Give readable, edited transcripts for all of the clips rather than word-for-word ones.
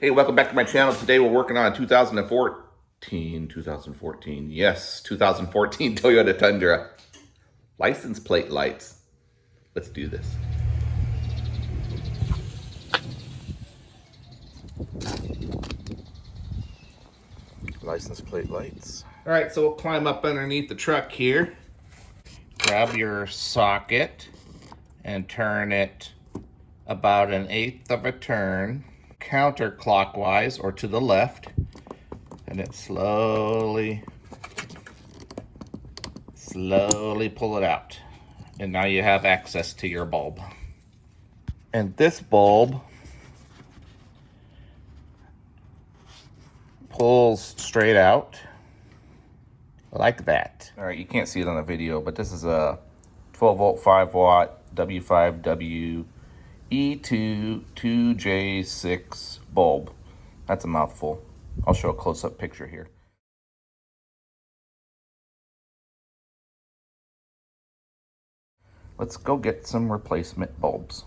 Hey, welcome back to my channel. Today we're working on a 2014, yes, 2014 Toyota Tundra. License plate lights. Let's do this. License plate lights. All right, so we'll climb up underneath the truck here. Grab your socket and turn it about 1/8 of a turn counterclockwise or to the left, and then slowly pull it out, and now you have access to your bulb. And this bulb pulls straight out like that. All right, you can't see it on the video, but this is a 12 volt 5 watt W5W E2 2J6 bulb. That's a mouthful. I'll show a close-up picture here. Let's go get some replacement bulbs.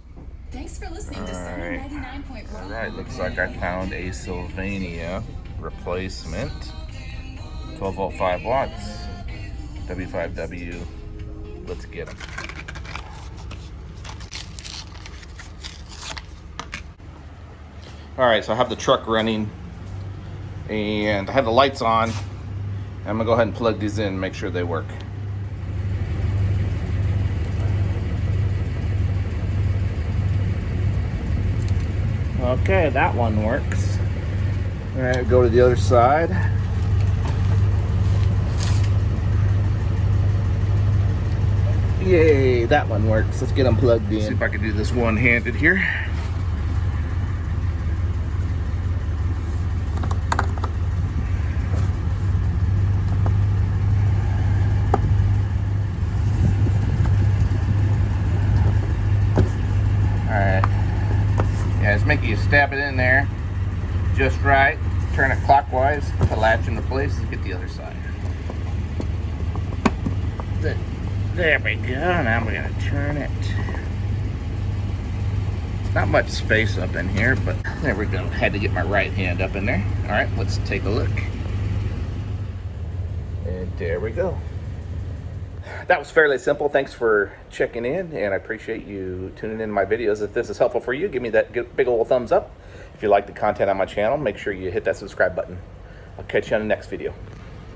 Thanks for listening to Center 99.1. All right, looks like I found a Sylvania replacement. 12 volt 5 watts W5W. Let's get them. All right, so I have the truck running and I have the lights on. I'm gonna go ahead and plug these in and make sure they work. Okay, that one works. All right, go to the other side. Yay, that one works. Let's get them plugged in. See if I can do this one-handed here. Just make you stab it in there just right, turn it clockwise to latch into place and get the other side. There we go. Now we're gonna turn it. Not much space up in here, but there we go. Had to get my right hand up in there. All right, let's take a look. And there we go. That was fairly simple. Thanks for checking in, and I appreciate you tuning in my videos. If this is helpful for you, give me that big old thumbs up. If you like the content on my channel, make sure you hit that subscribe button. I'll catch you on the next video.